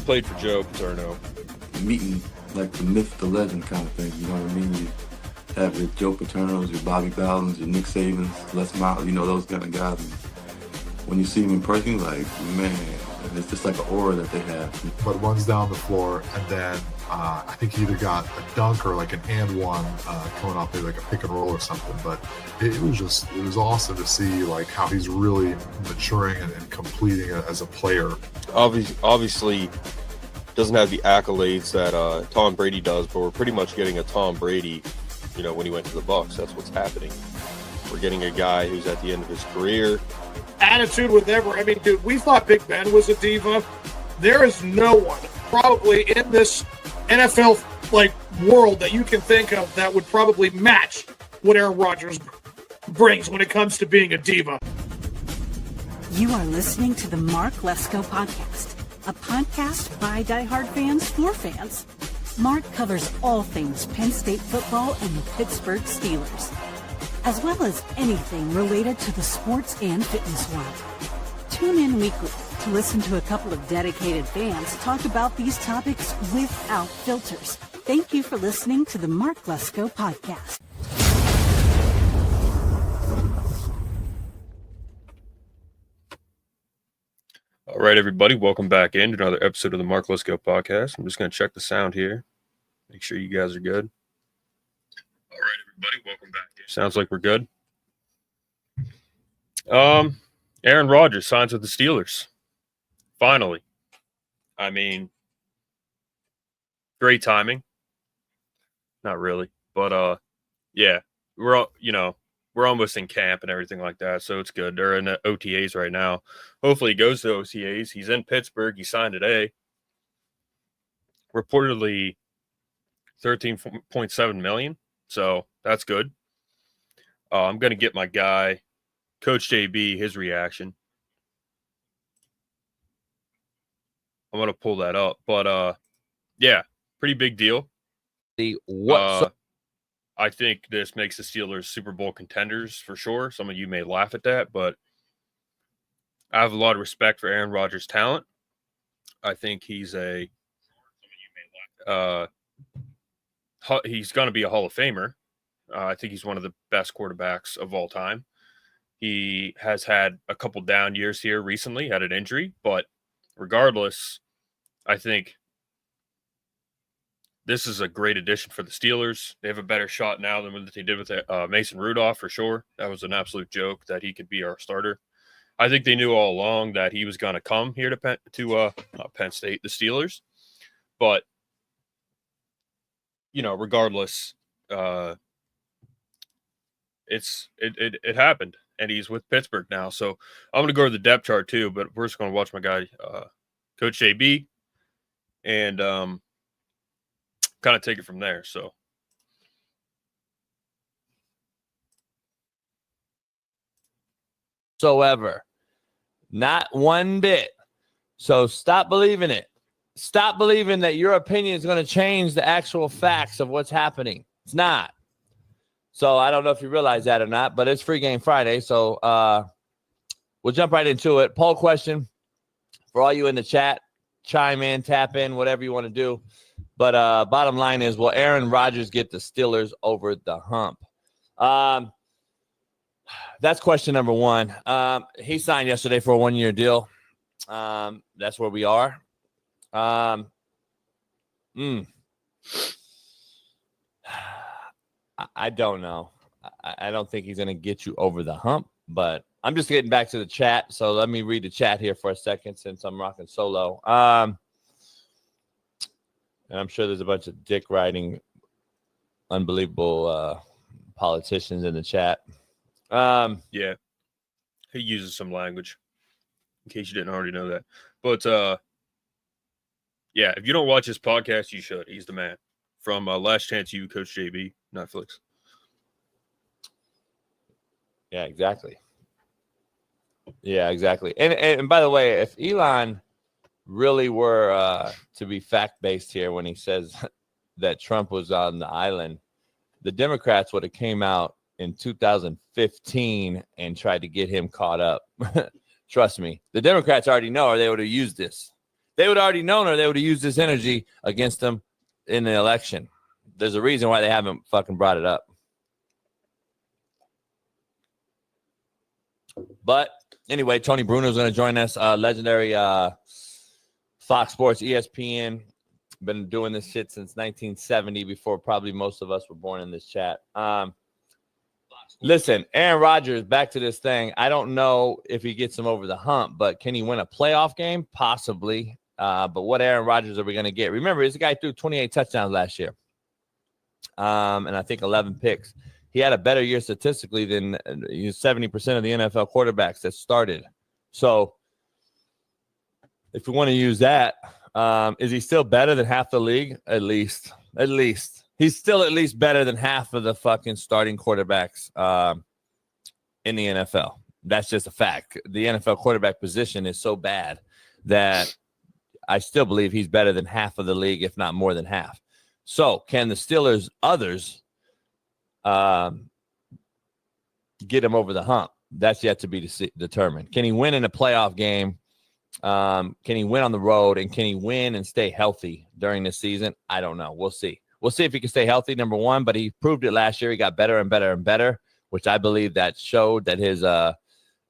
played for Joe Paterno. Meeting like the myth, the legend kind of thing. You know what I mean? You have your Joe Paternos, your Bobby Bowdens, your Nick Sabans, Les Miles, those kind of guys. And when you see them in person, you're like, man, it's just like an aura that they have. But runs down the floor, and then I think he either got a dunk or like an and one coming off maybe like a pick and roll or something. But it was awesome to see like how he's really maturing and completing it as a player. Obviously doesn't have the accolades that Tom Brady does, but we're pretty much getting a Tom Brady, when he went to the Bucs. That's what's happening. We're getting a guy who's at the end of his career. Attitude with I mean, dude, we thought Big Ben was a diva. There is no one probably in this NFL world that you can think of that would probably match what Aaron Rodgers brings when it comes to being a diva. You are listening to the Mark Lesko Podcast, a podcast by diehard fans for fans. Mark covers all things Penn State football and the Pittsburgh Steelers, as well as anything related to the sports and fitness world. Tune in weekly to listen to a couple of dedicated fans talk about these topics without filters. Thank you for listening to the Mark Lesko Podcast. All right, everybody, welcome back in to another episode of the Mark Lesko Podcast. I'm just going to check the sound here. Make sure you guys are good. All right, everybody, welcome back in. Sounds like we're good. Aaron Rodgers signs with the Steelers. Finally. I mean, great timing. Not really, but yeah, we're almost in camp and everything like that, so it's good. They're in the OTAs right now. Hopefully he goes to OTAs. He's in Pittsburgh. He signed today. Reportedly $13.7 million, so that's good. I'm going to get my guy, Coach JB, his reaction. I'm going to pull that up, but yeah, pretty big deal. I think this makes the Steelers Super Bowl contenders for sure. Some of you may laugh at that, but I have a lot of respect for Aaron Rodgers' talent. I think he's he's going to be a Hall of Famer. I think he's one of the best quarterbacks of all time. He has had a couple down years here recently, had an injury, but regardless, I think this is a great addition for the Steelers. They have a better shot now than what they did with Mason Rudolph, for sure. That was an absolute joke that he could be our starter. I think they knew all along that he was going to come here to Penn State, the Steelers. But, regardless, it happened, and he's with Pittsburgh now. So I'm going to go to the depth chart too, but we're just going to watch my guy, Coach JB, and kind of take it from there. So not one bit. So stop believing it. Stop believing that your opinion is going to change the actual facts of what's happening. It's not. So I don't know if you realize that or not, but it's Free Game Friday. So we'll jump right into it. Poll question for all you in the chat. Chime in, tap in, whatever you want to do. But bottom line is, will Aaron Rodgers get the Steelers over the hump? That's question number one. He signed yesterday for a one-year deal. That's where we are. I don't know. I don't think he's going to get you over the hump, but I'm just getting back to the chat. So let me read the chat here for a second since I'm rocking solo. And I'm sure there's a bunch of dick riding, unbelievable politicians in the chat. yeah, he uses some language, in case you didn't already know that. But yeah, if you don't watch his podcast, you should. He's the man. From Last Chance U, Coach JB, Netflix. Yeah, exactly. Yeah, exactly. And by the way, if Elon really were to be fact-based here when he says that Trump was on the island, the Democrats would have came out in 2015 and tried to get him caught up. Trust me. The Democrats already know, or they would have used this. They would have already known, or they would have used this energy against them in the election. There's a reason why they haven't fucking brought it up. But anyway, Tony Bruno's going to join us. Legendary Fox Sports, ESPN. Been doing this shit since 1970, before probably most of us were born in this chat. Listen, Aaron Rodgers, back to this thing. I don't know if he gets him over the hump, but can he win a playoff game? Possibly. But what Aaron Rodgers are we going to get? Remember, this guy threw 28 touchdowns last year. And I think 11 picks. He had a better year statistically than 70% of the NFL quarterbacks that started. So if we want to use that, is he still better than half the league? At least. He's still at least better than half of the fucking starting quarterbacks in the NFL. That's just a fact. The NFL quarterback position is so bad that I still believe he's better than half of the league, if not more than half. So can the Steelers, others, get him over the hump? That's yet to be determined. Can he win in a playoff game? Can he win on the road? And can he win and stay healthy during this season? I don't know. We'll see. We'll see if he can stay healthy, number one. But he proved it last year. He got better and better and better, which I believe that showed that his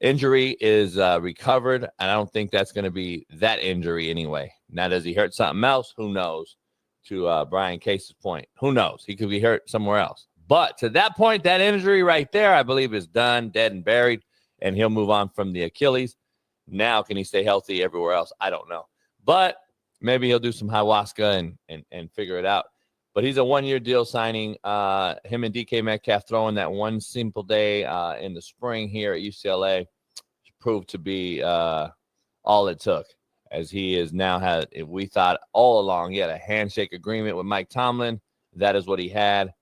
injury is recovered. And I don't think that's going to be that injury anyway. Now, does he hurt something else? Who knows? To Brian Case's point, who knows? He could be hurt somewhere else. But to that point, that injury right there, I believe, is done, dead, and buried, and he'll move on from the Achilles. Now, can he stay healthy everywhere else? I don't know. But maybe he'll do some ayahuasca and figure it out. But he's a one-year deal signing. Him and DK Metcalf throwing that one simple day in the spring here at UCLA proved to be all it took, as he is now had, we thought all along, he had a handshake agreement with Mike Tomlin. That is what he had.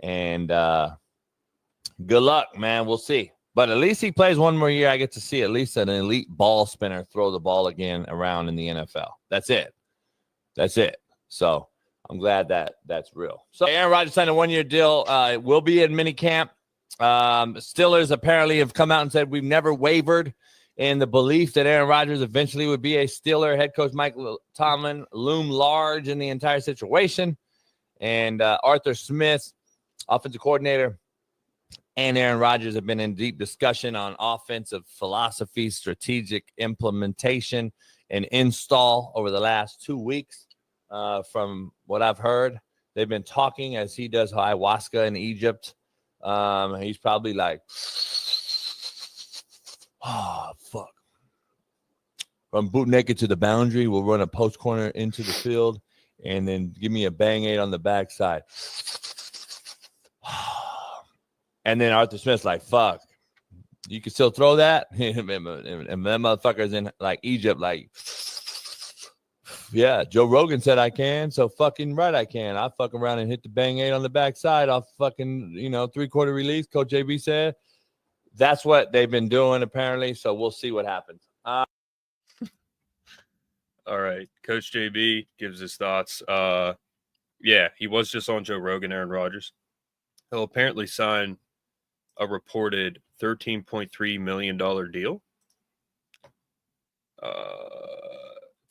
And good luck, man. We'll see. But at least he plays one more year. I get to see at least an elite ball spinner throw the ball again around in the NFL. That's it. So I'm glad that that's real. So Aaron Rodgers signed a one-year deal. It will be in minicamp. Steelers apparently have come out and said we've never wavered in the belief that Aaron Rodgers eventually would be a Steeler. Head coach Mike Tomlin loomed large in the entire situation. And Arthur Smith, offensive coordinator, and Aaron Rodgers have been in deep discussion on offensive philosophy, strategic implementation, and install over the last 2 weeks. From what I've heard, they've been talking as he does ayahuasca in Egypt. He's probably like, oh, fuck. From boot naked to the boundary, we'll run a post corner into the field and then give me a bang-aid on the backside. And then Arthur Smith's like, fuck, you can still throw that? And that motherfucker's in like Egypt, like, yeah, Joe Rogan said I can, so fucking right I can. I fuck around and hit the bang-aid on the backside off fucking, three-quarter release, Coach JB said. That's what they've been doing, apparently, so we'll see what happens. All right, Coach JB gives his thoughts. Yeah, he was just on Joe Rogan, Aaron Rodgers. He'll apparently sign a reported $13.3 million deal.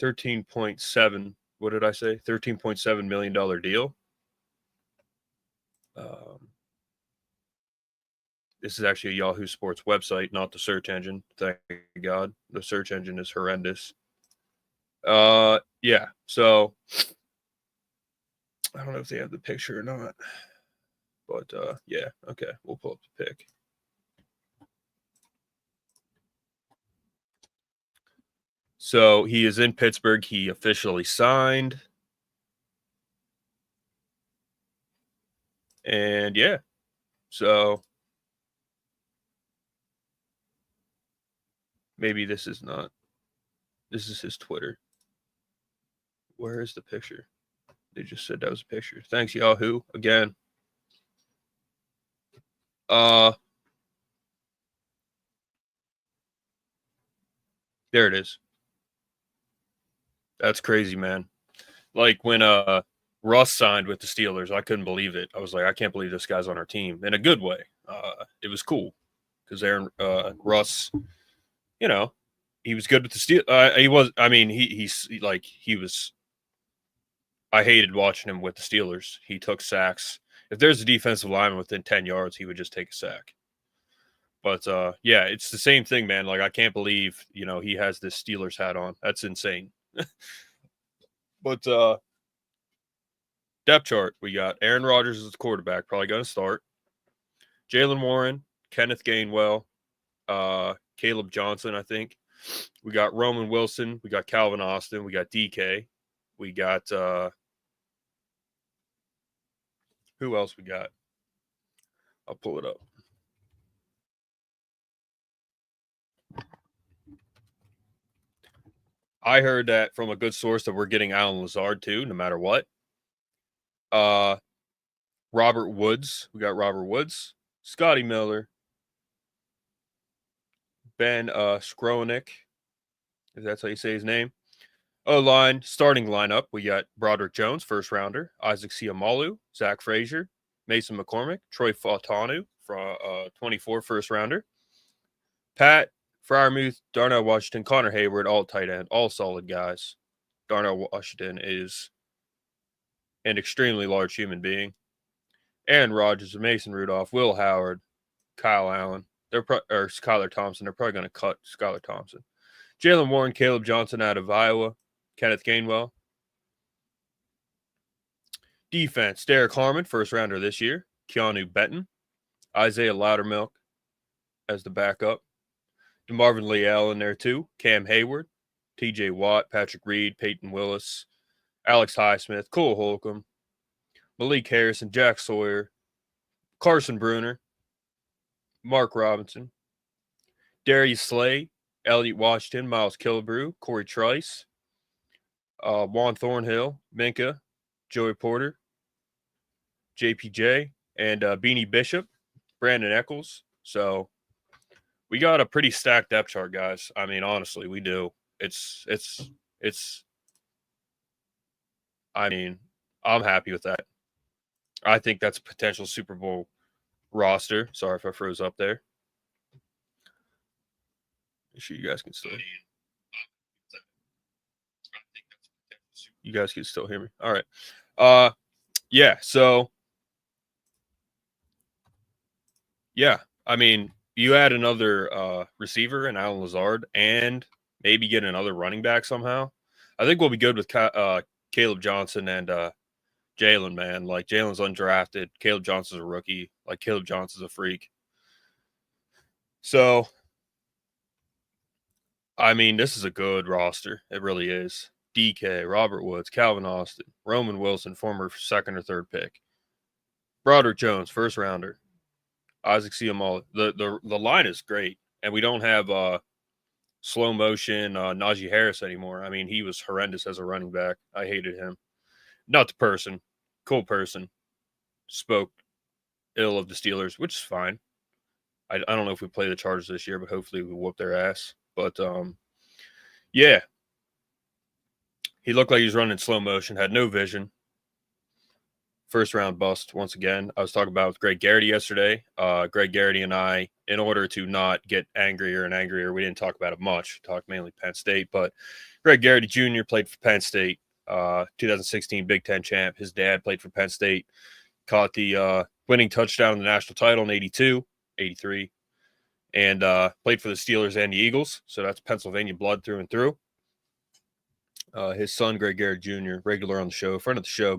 13.7, what did I say? $13.7 million deal. This is actually a Yahoo Sports website, not the search engine. Thank God. The search engine is horrendous. Yeah, so I don't know if they have the picture or not. But, yeah, okay, we'll pull up the pic. So he is in Pittsburgh. He officially signed. And, yeah, so maybe this is not. This is his Twitter. Where is the picture? They just said that was a picture. Thanks, Yahoo, again. There it is. That's crazy, man. Like when Russ signed with the Steelers, I couldn't believe it. I was like, I can't believe this guy's on our team in a good way. It was cool because Russ, he was good with the steel. He was. I mean, he was. I hated watching him with the Steelers. He took sacks. If there's a defensive lineman within 10 yards, he would just take a sack. But yeah, it's the same thing, man. Like, I can't believe, he has this Steelers hat on. That's insane. But depth chart, we got Aaron Rodgers as the quarterback, probably going to start. Jaylen Warren, Kenneth Gainwell, Caleb Johnson, I think. We got Roman Wilson. We got Calvin Austin. We got DK. We got who else we got? I'll pull it up. I heard that from a good source that we're getting Allen Lazard too, no matter what. Robert Woods. We got Robert Woods. Scotty Miller. Ben Skronik, if that's how you say his name. O-line, starting lineup, we got Broderick Jones, first rounder, Isaac Seumalo, Zach Frazier, Mason McCormick, Troy Fautanu, from 24 first rounder. Pat Freiermuth, Darnell Washington, Connor Hayward, all tight end, all solid guys. Darnell Washington is an extremely large human being. Aaron Rodgers, Mason Rudolph, Will Howard, Kyle Allen, or Skylar Thompson. They're probably going to cut Skylar Thompson. Jaylen Warren, Caleb Johnson out of Iowa, Kenneth Gainwell. Defense, Derek Harmon, first rounder this year. Keanu Benton, Isaiah Loudermilk as the backup. DeMarvin Leal in there too. Cam Hayward, TJ Watt, Patrick Reed, Peyton Willis, Alex Highsmith, Cole Holcomb, Malik Harrison, Jack Sawyer, Carson Bruner, Mark Robinson, Darius Slay, Elliott Washington, Miles Killebrew, Corey Trice, Juan Thornhill, Minka, Joey Porter, JPJ, and Beanie Bishop, Brandon Eccles. So we got a pretty stacked depth chart, guys. I mean, honestly, we do. I mean, I'm happy with that. I think that's a potential Super Bowl roster. Sorry if I froze up there. Make sure you guys can still. You guys can still hear me. All right. Yeah. So. Yeah. I mean, you add another receiver and Allen Lazard, and maybe get another running back somehow. I think we'll be good with Caleb Johnson and Jaylen, man. Like, Jaylen's undrafted. Caleb Johnson's a rookie. Like, Caleb Johnson's a freak. So, I mean, this is a good roster. It really is. DK, Robert Woods, Calvin Austin, Roman Wilson, former second or third pick. Broderick Jones, first rounder. Isaac Seumalo. The line is great. And we don't have slow motion Najee Harris anymore. I mean, he was horrendous as a running back. I hated him. Not the person. Cool person. Spoke ill of the Steelers, which is fine. I don't know if we play the Chargers this year, but hopefully we whoop their ass. But, yeah. He looked like he was running in slow motion, had no vision. First round bust once again. I was talking about with Greg Garrity yesterday. Greg Garrity and I, in order to not get angrier and angrier, we didn't talk about it much. We talked mainly Penn State, but Greg Garrity Jr. played for Penn State, 2016 Big Ten champ. His dad played for Penn State, caught the winning touchdown in the national title in 82, 83, and played for the Steelers and the Eagles. So that's Pennsylvania blood through and through. His son, Greg Garrett Jr., regular on the show, friend of the show.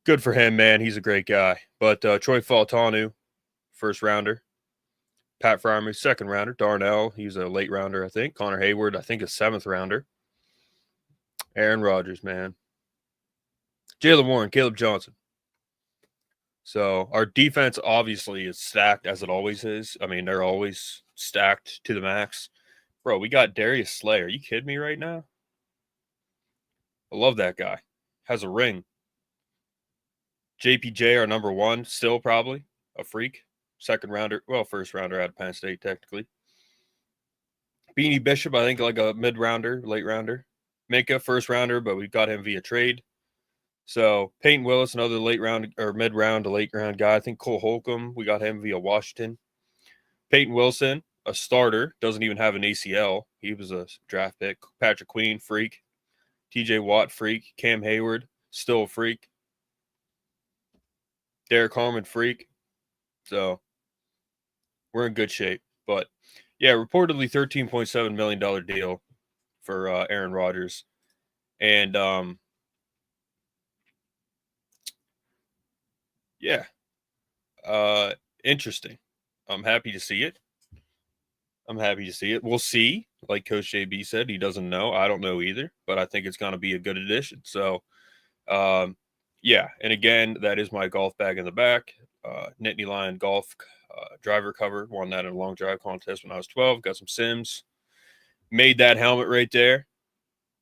Good for him, man. He's a great guy. But Troy Fautanu, first rounder. Pat Freiermuth, second rounder. Darnell, he's a late rounder, I think. Connor Hayward, I think, a seventh rounder. Aaron Rodgers, man. Jaylen Warren, Caleb Johnson. So our defense obviously is stacked, as it always is. I mean, they're always stacked to the max. Bro, we got Darius Slay. Are you kidding me right now? I love that guy. Has a ring. JPJ, our number one, still probably a freak. Second rounder, well, first rounder out of Penn State, technically. Beanie Bishop, I think, like a mid-rounder, late rounder. Minka, first rounder, but we got him via trade. So Peyton Willis, another late round or mid-round to late round guy. I think Cole Holcomb, we got him via Washington. Peyton Wilson, a starter, doesn't even have an ACL. He was a draft pick. Patrick Queen, freak. TJ Watt, freak. Cam Hayward, still a freak. Derek Harmon, freak. So we're in good shape. But yeah, reportedly $13.7 million deal for Aaron Rodgers. And yeah, interesting. I'm happy to see it. We'll see. Like Coach JB said, he doesn't know. I don't know either, but I think it's going to be a good addition. So, yeah. And again, that is my golf bag in the back. Nittany Lion Golf driver cover. Won that in a long drive contest when I was 12. Got some Sims. Made that helmet right there.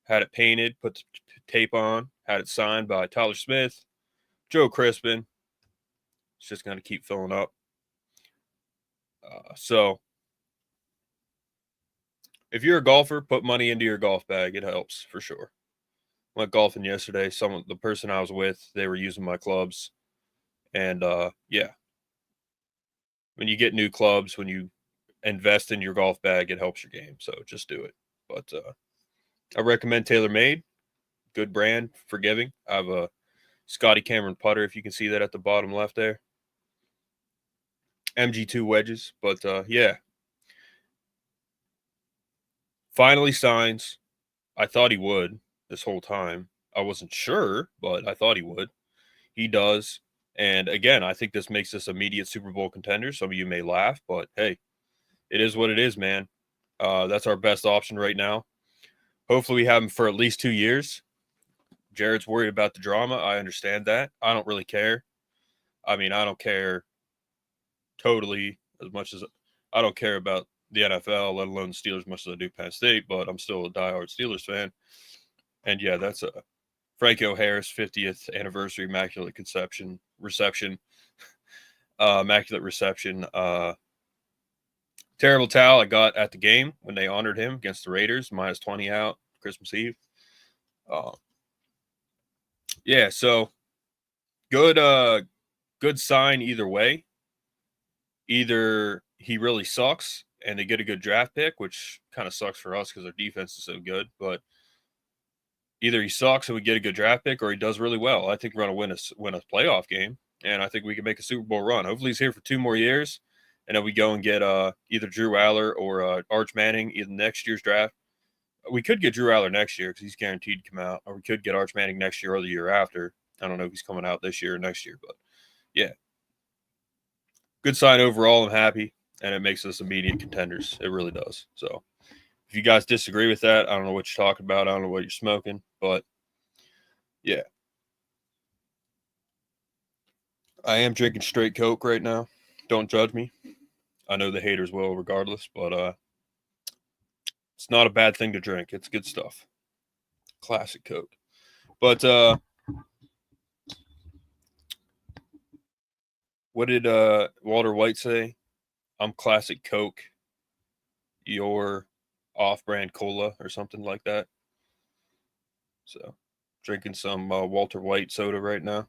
Had it painted, put the tape on. Had it signed by Tyler Smith, Joe Crispin. It's just going to keep filling up. So, if you're a golfer, put money into your golf bag. It helps for sure. Went golfing yesterday. The person I was with, they were using my clubs. And yeah. When you get new clubs, when you invest in your golf bag, it helps your game. So just do it. But I recommend TaylorMade. Good brand, forgiving. I have a Scotty Cameron putter, if you can see that at the bottom left there. MG2 wedges. But yeah. Finally signs. I thought he would this whole time. I wasn't sure, but I thought he would. He does. And again, I think this makes us immediate Super Bowl contenders. Some of you may laugh, but hey, it is what it is, man. That's our best option right now. Hopefully we have him for at least 2 years. Jared's worried about the drama. I understand that. I don't really care. I mean, I don't care totally as much as I don't care about the NFL, let alone the Steelers, as much as I do Penn State, but I'm still a diehard Steelers fan. And yeah, that's a Franco Harris 50th anniversary immaculate reception. Terrible towel I got at the game when they honored him against the Raiders, -20 out, Christmas Eve. Yeah, so good sign either way. Either he really sucks and they get a good draft pick, which kind of sucks for us because our defense is so good. But either he sucks and we get a good draft pick, or he does really well. I think we're going to win a playoff game, and I think we can make a Super Bowl run. Hopefully he's here for 2 more years, and then we go and get either Drew Aller or Arch Manning in next year's draft. We could get Drew Aller next year because he's guaranteed to come out, or we could get Arch Manning next year or the year after. I don't know if he's coming out this year or next year, but yeah. Good sign overall. I'm happy. And it makes us immediate contenders. It really does. So if you guys disagree with that, I don't know what you're talking about. I don't know what you're smoking. But yeah. I am drinking straight Coke right now. Don't judge me. I know the haters will regardless. But it's not a bad thing to drink. It's good stuff. Classic Coke. But what did Walter White say? I'm classic Coke, you're off-brand cola or something like that. So, drinking some Walter White soda right now.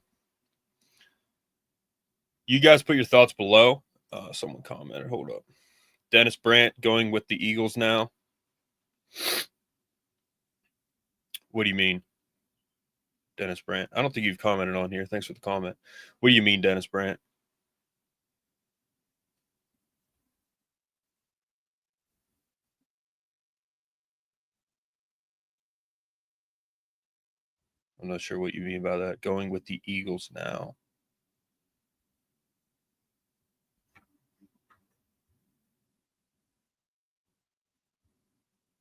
You guys put your thoughts below. Someone commented, hold up. Dennis Brandt going with the Eagles now. What do you mean, Dennis Brandt? I don't think you've commented on here. Thanks for the comment. What do you mean, Dennis Brandt? I'm not sure what you mean by that. Going with the Eagles now.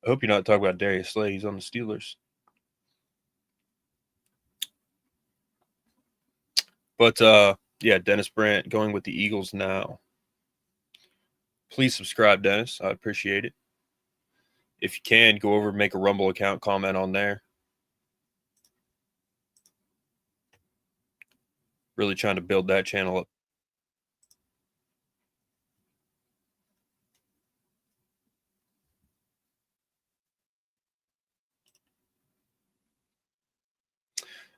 I hope you're not talking about Darius Slay. He's on the Steelers. But, yeah, Dennis Brandt going with the Eagles now. Please subscribe, Dennis. I'd appreciate it. If you can, go over and make a Rumble account, comment on there. Really trying to build that channel up.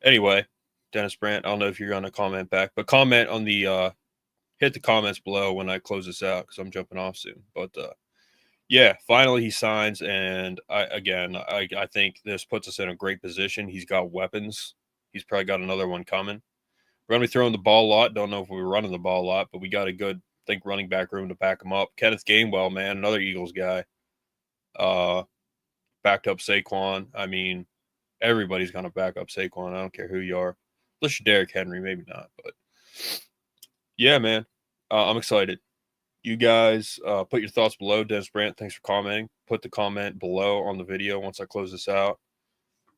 Anyway, Dennis Brandt, I don't know if you're going to comment back, but comment on the hit the comments below when I close this out because I'm jumping off soon. But Yeah, finally he signs, and I think this puts us in a great position. He's got weapons. He's probably got another one coming. We're going to be throwing the ball a lot. Don't know if we were running the ball a lot, but we got a good, running back room to back him up. Kenneth Gainwell, man, another Eagles guy. Backed up Saquon. I mean, everybody's going to back up Saquon. I don't care who you are. Unless you're Derrick Henry, maybe not. But, yeah, man, I'm excited. You guys put your thoughts below. Dennis Brandt, thanks for commenting. Put the comment below on the video once I close this out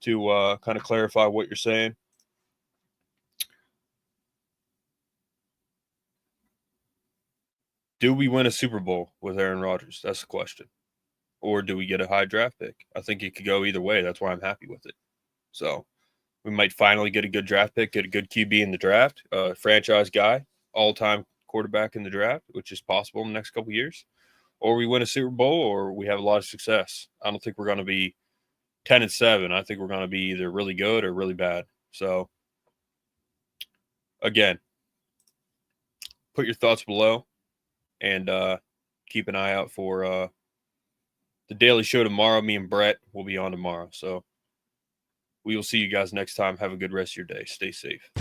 to kind of clarify what you're saying. Do we win a Super Bowl with Aaron Rodgers? That's the question. Or do we get a high draft pick? I think it could go either way. That's why I'm happy with it. So we might finally get a good draft pick, get a good QB in the draft, franchise guy, all-time quarterback in the draft, which is possible in the next couple of years. Or we win a Super Bowl, or we have a lot of success. I don't think we're going to be 10-7. I think we're going to be either really good or really bad. So, again, put your thoughts below. And keep an eye out for the Daily Show tomorrow. Me and Brett will be on tomorrow. So we will see you guys next time. Have a good rest of your day. Stay safe.